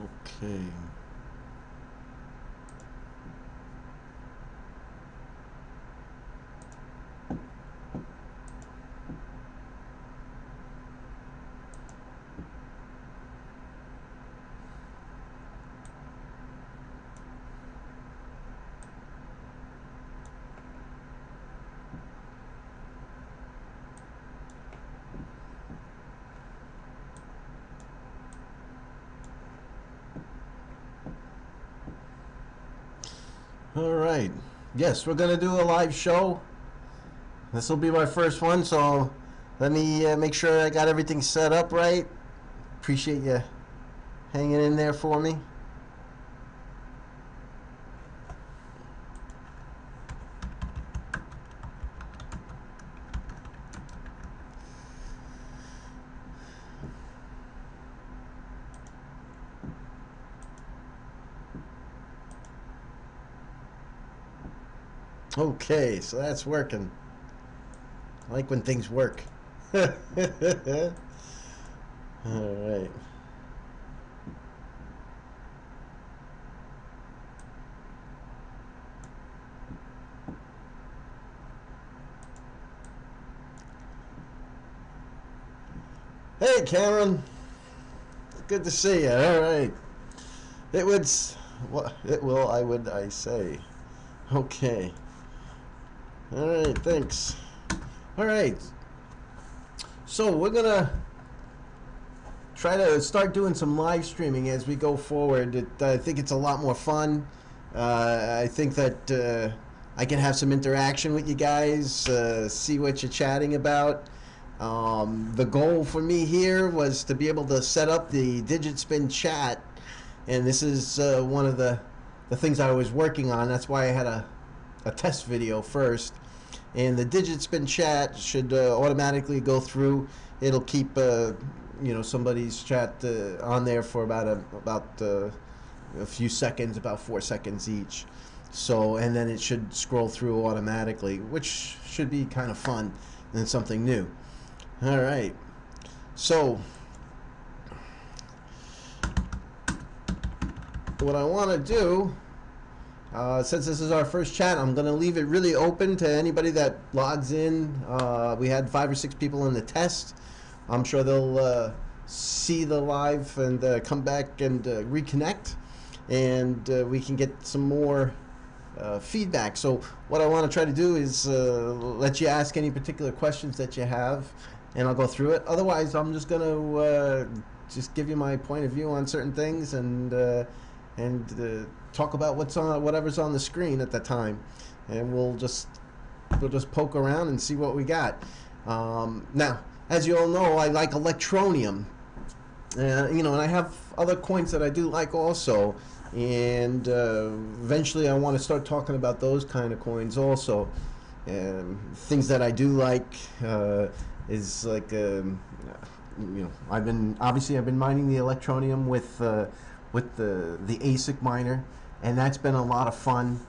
Okay. All right. Yes, we're going to do a live show. This will be my first one, so let me make sure I got everything set up right. Appreciate you hanging in there for me. Okay, so that's working. I like when things work. All right. Hey, Cameron. Good to see you. All right. It would. What it will. I say. Okay. All right. Thanks. All right. So we're gonna try to start doing some live streaming as we go forward. I think it's a lot more fun. I think that I can have some interaction with you guys, see what you're chatting about. The goal for me here was to be able to set up the DigitSpin chat, and this is one of the things I was working on. That's why I had a test video first. And the DigitSpin chat should automatically go through. It'll keep somebody's chat on there for about a few seconds, about 4 seconds each. So, and then it should scroll through automatically, which should be kind of fun and something new. All right. So, what I want to do, since this is our first chat, I'm going to leave it really open to anybody that logs in. We had 5 or 6 people in the test. I'm sure they'll see the live and come back and reconnect, and we can get some more feedback. So what I want to try to do is let you ask any particular questions that you have, and I'll go through it. Otherwise, I'm just going to just give you my point of view on certain things and talk about whatever's on the screen at the time, and we'll just poke around and see what we got. Now, as you all know, I like Electroneum, and I have other coins that I do like also, and eventually I want to start talking about those kind of coins also. Things that I do like is like I've been mining the Electroneum with the ASIC miner, and that's been a lot of fun.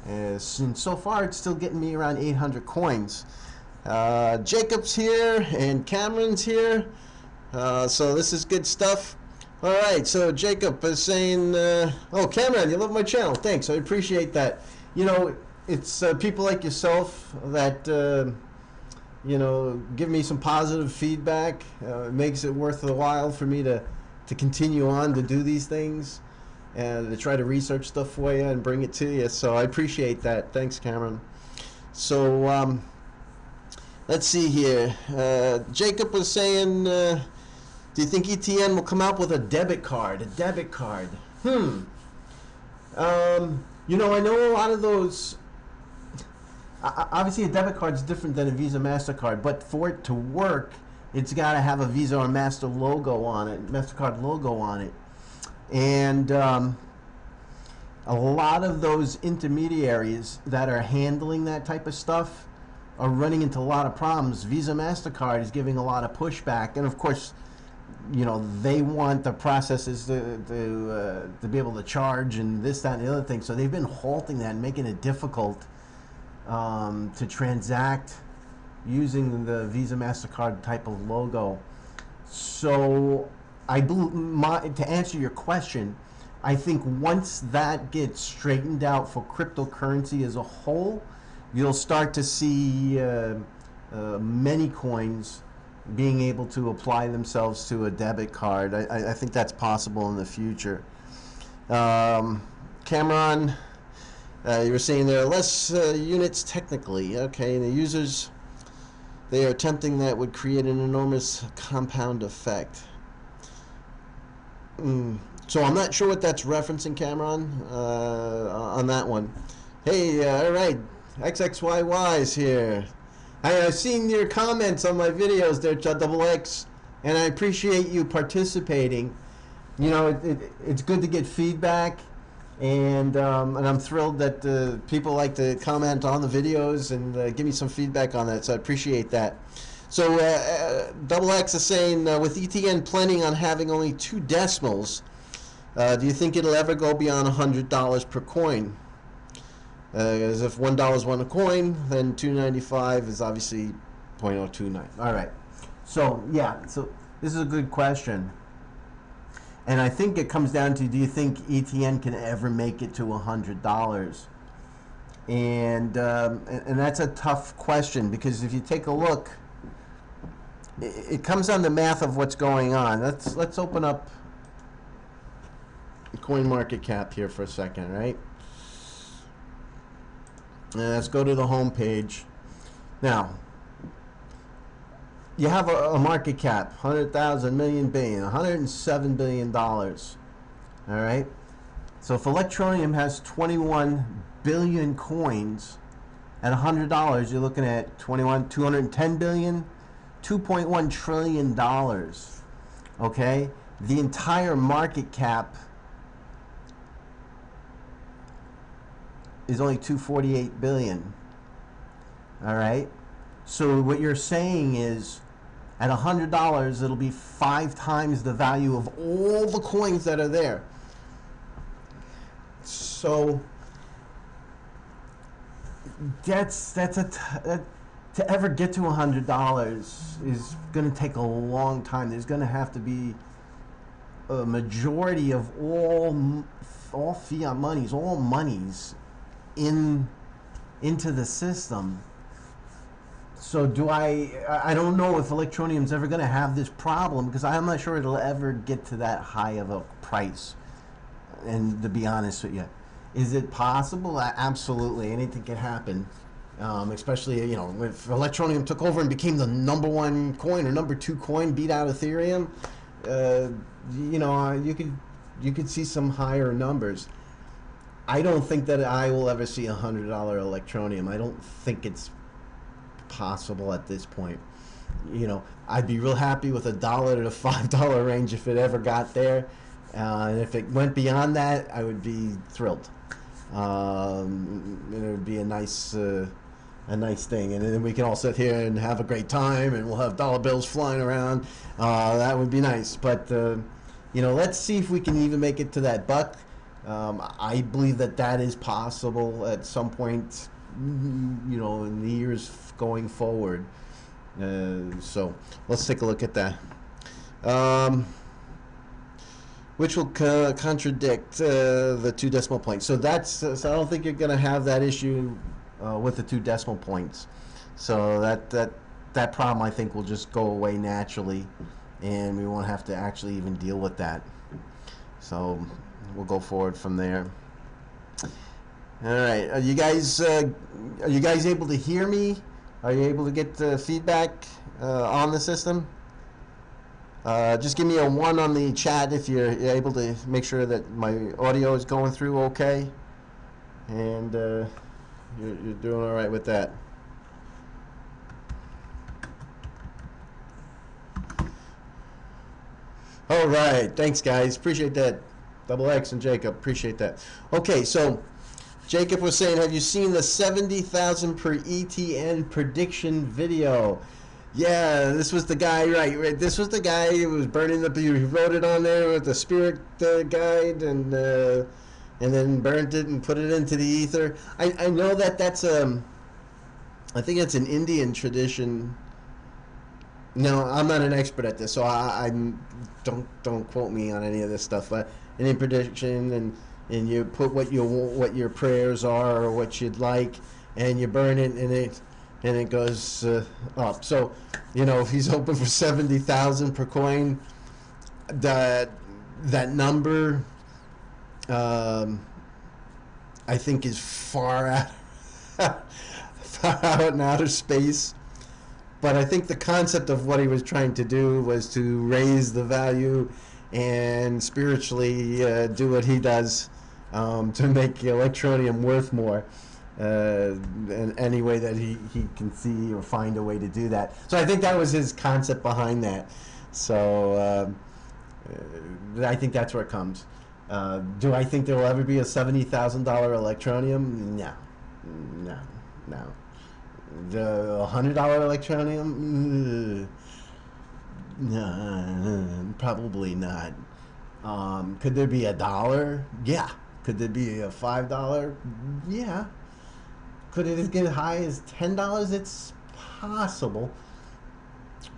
And so far it's still getting me around 800 coins. Jacob's here and Cameron's here, so this is good stuff. All right, so Jacob is saying, oh, Cameron, you love my channel. Thanks, I appreciate that. It's people like yourself that give me some positive feedback. It makes it worth the while for me to continue on to do these things and to try to research stuff for you and bring it to you. So I appreciate that. Thanks, Cameron. So let's see here. Jacob was saying, do you think ETN will come out with a debit card? A debit card. I know a lot of those. Obviously, a debit card is different than a Visa MasterCard, but for it to work, it's got to have a Visa or Master logo on it, MasterCard logo on it. And a lot of those intermediaries that are handling that type of stuff are running into a lot of problems. Visa MasterCard is giving a lot of pushback, and of course, they want the processes to be able to charge and this, that, and the other thing. So they've been halting that and making it difficult to transact using the Visa MasterCard type of logo. So to answer your question, I think once that gets straightened out for cryptocurrency as a whole, you'll start to see many coins being able to apply themselves to a debit card. I think that's possible in the future. Cameron, you were saying there are less units technically. Okay, the users, they are attempting that would create an enormous compound effect. So I'm not sure what that's referencing, Cameron, on that one. Hey, all right, XXYY's here. I've seen your comments on my videos there, Double X, and I appreciate you participating. You know, it's good to get feedback, and I'm thrilled that people like to comment on the videos and give me some feedback on that, so I appreciate that. So Double X is saying, with ETN planning on having only 2 decimals, do you think it'll ever go beyond $100 per coin? As if $1 is one a coin, then $2.95 is obviously 0.029. All right. So yeah. So this is a good question, and I think it comes down to: do you think ETN can ever make it to $100? And that's a tough question, because if you take a look, it comes on the math of what's going on. Let's open up CoinMarketCap here for a second, right? Let's go to the home page. Now, you have a market cap, 100,000, million, billion, $107 billion. All right? So if Electroneum has 21 billion coins at $100, you're looking at 210 billion, $2.1 trillion. Okay? The entire market cap is only 248 billion. All right, so what you're saying is, at $100, it'll be 5 times the value of all the coins that are there. So to ever get to $100 is going to take a long time. There's going to have to be a majority of all fiat monies, all monies, into the system. So I don't know if Electroneum's ever going to have this problem, because I'm not sure it'll ever get to that high of a price. And to be honest with you, is it possible? Absolutely, anything can happen. Especially, you know, if Electroneum took over and became the #1 coin or #2 coin, beat out Ethereum, you know, you could see some higher numbers. I don't think that I will ever see $100 Electroneum. I don't think it's possible at this point. You know, I'd be real happy with $1 to the $5 range if it ever got there. And if it went beyond that, I would be thrilled. And it would be a nice thing. And then we can all sit here and have a great time, and we'll have dollar bills flying around. That would be nice. But you know, let's see if we can even make it to that buck. I believe that is possible at some point, you know, in the years going forward. So let's take a look at that. Which will contradict the 2 decimal points. So so I don't think you're going to have that issue with the 2 decimal points. So that problem, I think, will just go away naturally, and we won't have to actually even deal with that. So we'll go forward from there. All right, are you guys able to hear me? Are you able to get feedback on the system? Just give me a 1 on the chat if you're able to make sure that my audio is going through okay, and you're doing all right with that. All right, thanks guys, appreciate that. Double X and Jacob, appreciate that. Okay, so Jacob was saying, have you seen the 70,000 per ETN prediction video? Yeah, this was the guy, right? This was the guy who was burning he wrote it on there with the spirit guide, and then burnt it and put it into the ether. I know that's I think it's an Indian tradition No, I'm not an expert at this, so I don't quote me on any of this stuff. But any prediction, and you put what your prayers are or what you'd like, and you burn it, and it goes up. So, if he's hoping for 70,000 per coin, that number, I think, is far out, far out in outer space. But I think the concept of what he was trying to do was to raise the value and spiritually do what he does to make Electroneum worth more in any way that he can see or find a way to do that. So I think that was his concept behind that. So I think that's where it comes. Do I think there will ever be a $70,000 Electroneum? No. No. No. The $100 Electroneum? No, probably not. Could there be $1? Yeah. Could there be a $5? Yeah. Could it get as high as $10? It's possible.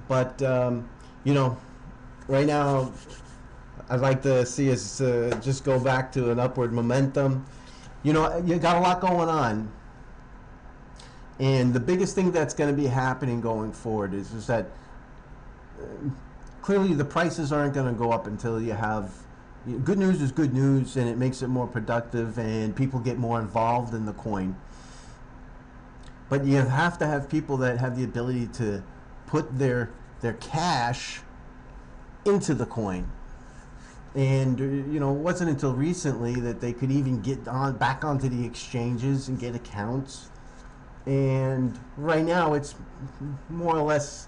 But, right now, I'd like to see us just go back to an upward momentum. You got a lot going on. And the biggest thing that's going to be happening going forward is that clearly the prices aren't going to go up until you have good news is good news, and it makes it more productive and people get more involved in the coin. But you have to have people that have the ability to put their cash into the coin. And it wasn't until recently that they could even get back onto the exchanges and get accounts. And right now it's more or less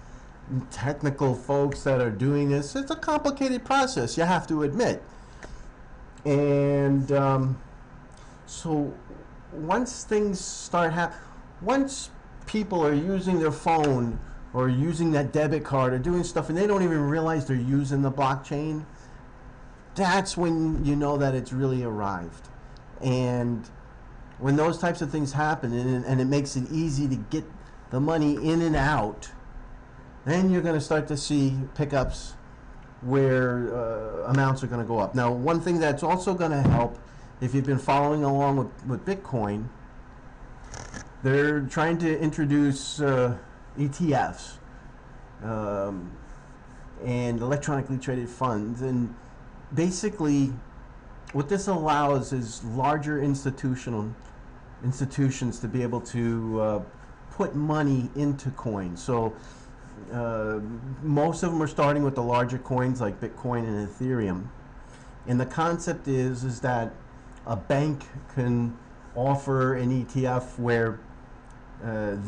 technical folks that are doing this. It's a complicated process, you have to admit. And so once things start once people are using their phone or using that debit card or doing stuff and they don't even realize they're using the blockchain, that's when you know that it's really arrived. And when those types of things happen and it makes it easy to get the money in and out, then you're going to start to see pickups where amounts are going to go up. Now, one thing that's also going to help, if you've been following along with Bitcoin, they're trying to introduce ETFs and electronically traded funds. And basically, what this allows is larger institutions to be able to put money into coins. So most of them are starting with the larger coins like Bitcoin and Ethereum. And the concept is that a bank can offer an ETF where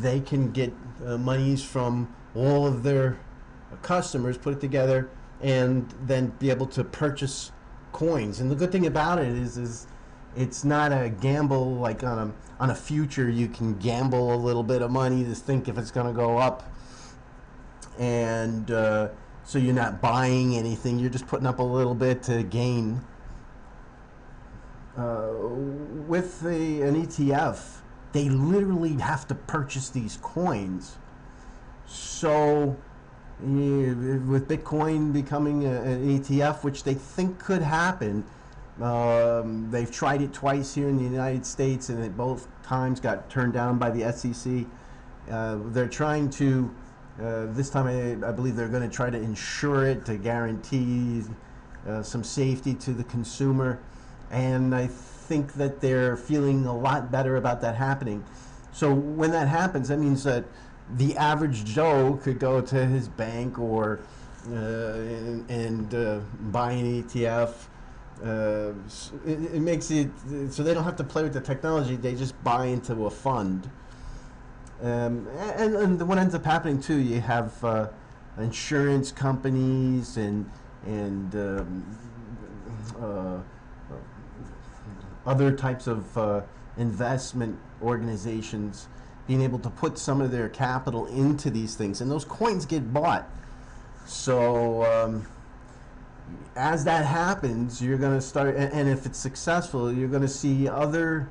they can get monies from all of their customers, put it together, and then be able to purchase coins. And the good thing about it is it's not a gamble like on a future. You can gamble a little bit of money to think if it's going to go up, and so you're not buying anything, you're just putting up a little bit to gain. With an ETF, they literally have to purchase these coins. So with Bitcoin becoming an ETF, which they think could happen, they've tried it twice here in the United States, and it both times got turned down by the SEC. They're trying to, this time I believe they're going to try to insure it to guarantee some safety to the consumer, and I think that they're feeling a lot better about that happening. So when that happens, that means that the average Joe could go to his bank or and buy an ETF. It makes it so they don't have to play with the technology. They just buy into a fund. And what ends up happening too, you have insurance companies and other types of investment organizations being able to put some of their capital into these things, and those coins get bought. So as that happens, you're going to start, and if it's successful, you're going to see other